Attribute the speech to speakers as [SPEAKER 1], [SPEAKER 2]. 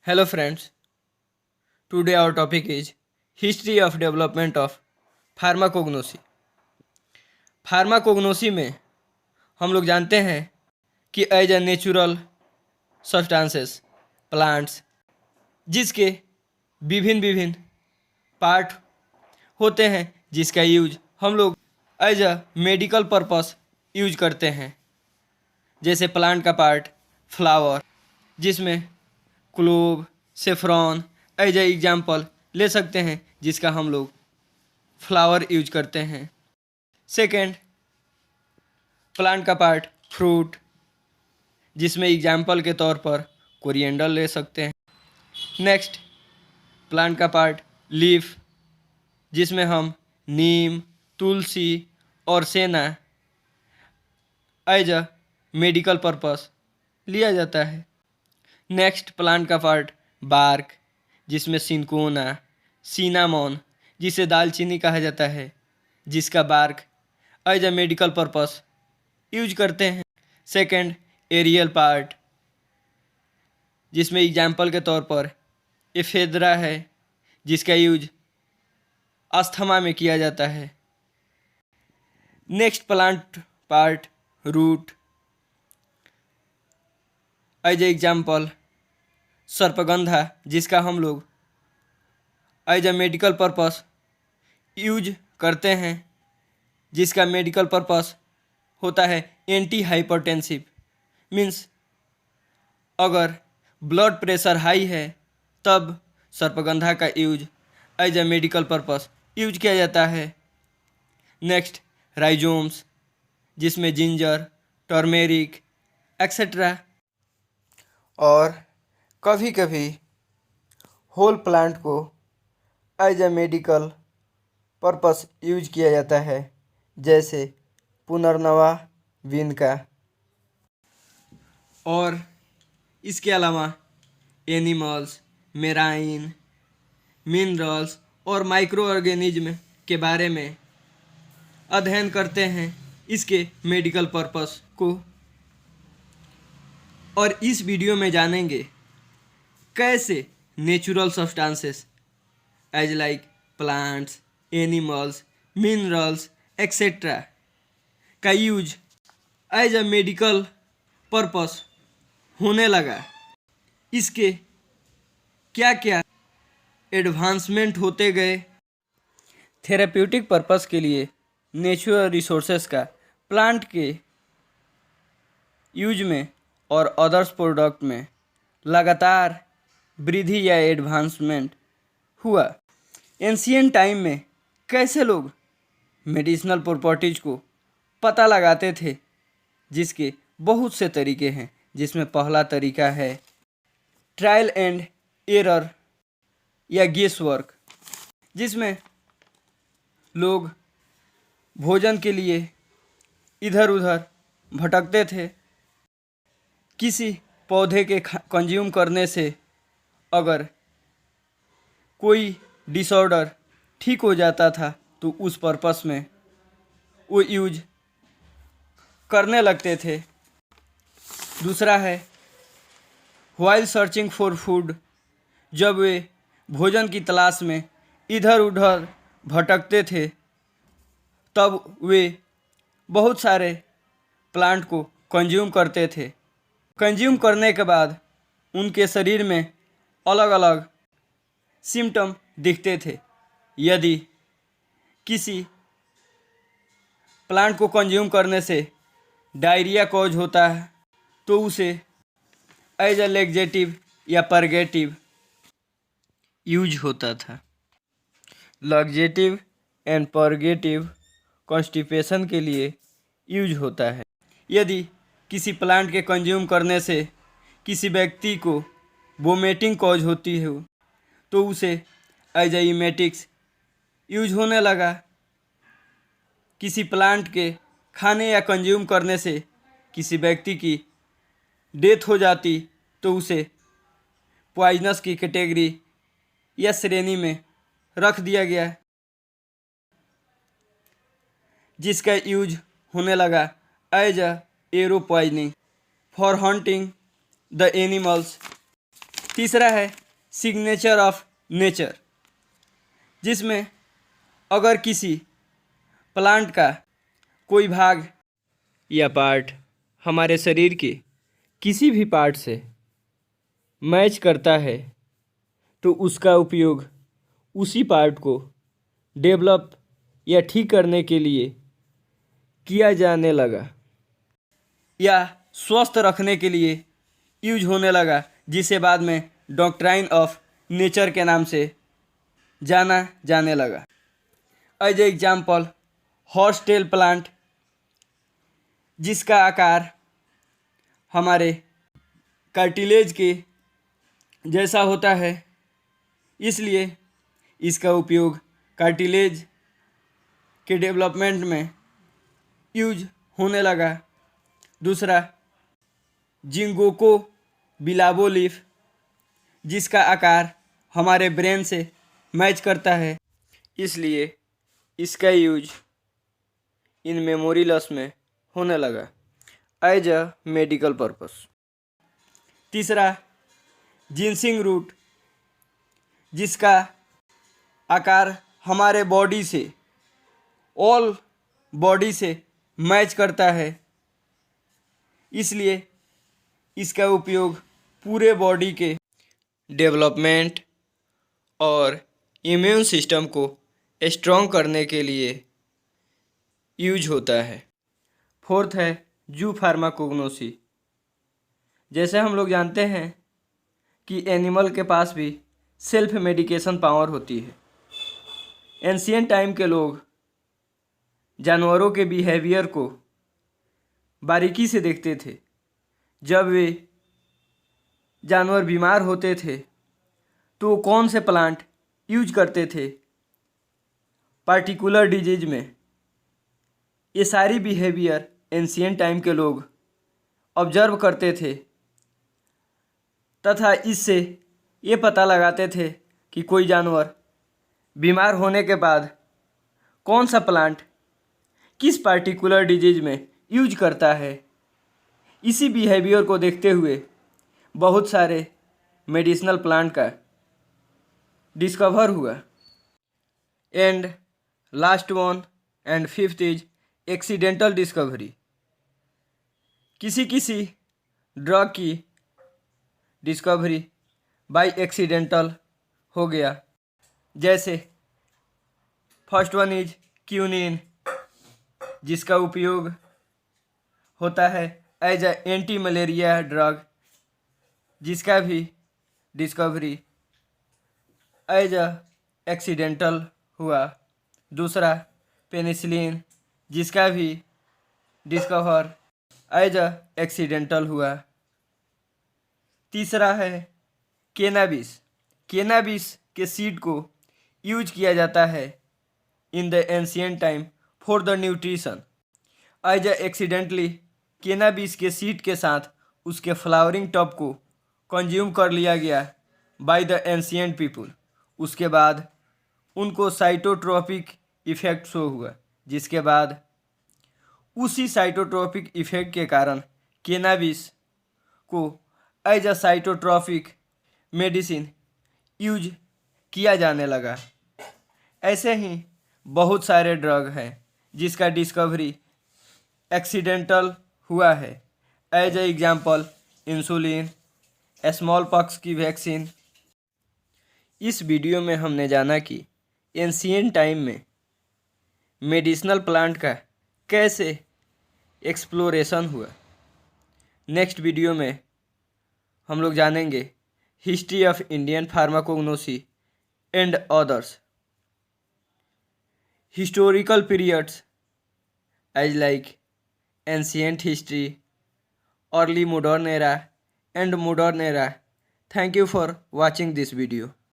[SPEAKER 1] Hello friends, today our topic is History of Development of Pharmacognosy. Pharmacognosy में हम लोग जानते हैं कि as a natural substances plants जिसके विभिन्न विभिन्न पार्ट होते हैं जिसका यूज हम लोग as a medical purpose use करते हैं। जैसे प्लांट का पार्ट फ्लावर जिसमें clove saffron as a example ले सकते हैं जिसका हम लोग फ्लावर यूज करते हैं। सेकेंड, प्लांट का पार्ट फ्रूट जिसमें एग्जाम्पल के तौर पर कोरिएंडर ले सकते हैं। नेक्स्ट, प्लांट का पार्ट लीफ जिसमें हम नीम तुलसी और सेना एज अ मेडिकल पर्पस लिया जाता है। नेक्स्ट, प्लांट का पार्ट बार्क जिसमें सिनकोना सिनामोन जिसे दालचीनी कहा जाता है जिसका bark as a medical purpose use करते हैं। सेकेंड, एरियल पार्ट जिसमें एग्जाम्पल के तौर पर एफेद्रा है जिसका यूज अस्थमा में किया जाता है। Next, plant part root as a example sarpagandha जिसका हम लोग as a medical purpose use करते हैं जिसका मेडिकल पर्पस होता है एंटी हाइपरटेंसिव। मीन्स अगर ब्लड प्रेशर हाई है तब सर्पगंधा का use as a medical purpose use किया जाता है। नेक्स्ट, राइजोम्स जिसमें जिंजर टर्मेरिक एक्सेट्रा और कभी कभी होल प्लांट को as a medical purpose use किया जाता है जैसे पुनर्नवा विन का। और इसके अलावा एनिमल्स मेराइन मिनरल्स और माइक्रो ऑर्गेनिज्म के बारे में अध्ययन करते हैं इसके मेडिकल पर्पस को। और इस वीडियो में जानेंगे कैसे natural substances as like plants animals minerals etcetera का use as a medical purpose होने लगा, इसके क्या क्या एडवांसमेंट होते गए। थेरेप्यूटिक पर्पस के लिए नेचुरल रिसोर्सेस का प्लांट के यूज में और अदर्स प्रोडक्ट में लगातार वृद्धि या एडवांसमेंट हुआ। एंशियंट टाइम में कैसे लोग मेडिसिनल प्रॉपर्टीज को पता लगाते थे जिसके बहुत से तरीके हैं, जिसमें पहला तरीका है ट्रायल एंड एरर या गेस वर्क, जिसमें लोग भोजन के लिए इधर उधर भटकते थे। किसी पौधे के कंज्यूम करने से अगर कोई डिसऑर्डर ठीक हो जाता था तो उस पर्पस में वो यूज करने लगते थे। दूसरा है व्हाइल सर्चिंग फॉर फूड, जब वे भोजन की तलाश में इधर उधर भटकते थे तब वे बहुत सारे प्लांट को कंज्यूम करते थे। कंज्यूम करने के बाद उनके शरीर में अलग अलग सिम्टम दिखते थे। यदि किसी प्लांट को कंज्यूम करने से डायरिया कॉज होता है तो उसे एज अ लेक्जेटिव या परगेटिव यूज होता था। लग्जेटिव एंड परगेटिव कॉन्स्टिपेशन के लिए यूज होता है। यदि किसी प्लांट के कंज्यूम करने से किसी व्यक्ति को वोमिटिंग कॉज होती हो तो उसे एज अ इमेटिक्स यूज होने लगा। किसी प्लांट के खाने या कंज्यूम करने से किसी व्यक्ति की डेथ हो जाती तो उसे पॉइजनस की कैटेगरी या श्रेणी में रख दिया गया, जिसका यूज होने लगा as a arrow poisoning for hunting the animals. तीसरा है सिग्नेचर ऑफ नेचर, जिसमें अगर किसी प्लांट का कोई भाग या पार्ट हमारे शरीर के किसी भी पार्ट से मैच करता है तो उसका उपयोग उसी पार्ट को डेवलप या ठीक करने के लिए किया जाने लगा या स्वस्थ रखने के लिए यूज होने लगा, जिसे बाद में डॉक्ट्राइन ऑफ नेचर के नाम से जाना जाने लगा। As example horsetail plant, जिसका आकार हमारे कार्टिलेज के जैसा होता है, इसलिए इसका उपयोग कार्टिलेज के डेवलपमेंट में यूज होने लगा। दूसरा जिंगोको बिलाबो लीफ, जिसका आकार हमारे ब्रेन से मैच करता है, इसलिए इसका यूज इन मेमोरी लॉस में होने लगा एज अ मेडिकल पर्पस। तीसरा जिनसिंग रूट, जिसका आकार हमारे बॉडी से ऑल बॉडी से मैच करता है, इसलिए इसका उपयोग पूरे बॉडी के डेवलपमेंट और इम्यून सिस्टम को स्ट्रॉन्ग करने के लिए यूज होता है। फोर्थ है जू फार्माकोग्नोसी। जैसे हम लोग जानते हैं कि एनिमल के पास भी सेल्फ मेडिकेशन पावर होती है। एंशिएंट टाइम के लोग जानवरों के बिहेवियर को बारीकी से देखते थे। जब वे जानवर बीमार होते थे तो कौन से प्लांट यूज करते थे पार्टिकुलर डिजीज में, ये सारी बिहेवियर एंशिएंट टाइम के लोग ऑब्जर्व करते थे तथा इससे ये पता लगाते थे कि कोई जानवर बीमार होने के बाद कौन सा प्लांट किस पार्टिकुलर डिजीज में यूज करता है। इसी बिहेवियर को देखते हुए बहुत सारे मेडिसिनल प्लांट का डिस्कवर हुआ। And last one and fifth is accidental discovery. किसी ड्रग की डिस्कवरी बाय एक्सीडेंटल हो गया। जैसे फर्स्ट वन इज क्यूनिन, जिसका उपयोग होता है as a anti malaria drug, जिसका भी डिस्कवरी एज अ एक्सीडेंटल हुआ। दूसरा पेनिसिलिन, जिसका भी डिस्कवर एज अ एक्सीडेंटल हुआ। तीसरा है कैनाबिस। कैनाबिस के सीड को यूज किया जाता है in the ancient time for the nutrition. As a accidentally cannabis के सीड के साथ उसके फ्लावरिंग टॉप को कंज्यूम कर लिया गया बाय द एंशिएंट पीपुल। उसके बाद उनको साइटोट्रोपिक इफेक्ट शो हुआ, जिसके बाद उसी साइटोट्रोपिक इफेक्ट के कारण कैनाबिस को एज अ साइटोट्रोपिक मेडिसिन यूज किया जाने लगा। ऐसे ही बहुत सारे ड्रग हैं जिसका डिस्कवरी एक्सीडेंटल हुआ है। As a example insulin, small pox की वैक्सीन। इस वीडियो में हमने जाना कि एंशिएंट टाइम में मेडिसिनल प्लांट का कैसे एक्सप्लोरेशन हुआ। नेक्स्ट वीडियो में हम लोग जानेंगे history of Indian pharmacognosy and others historical periods as like ancient history, early modern era and modern era. Thank you for watching this video.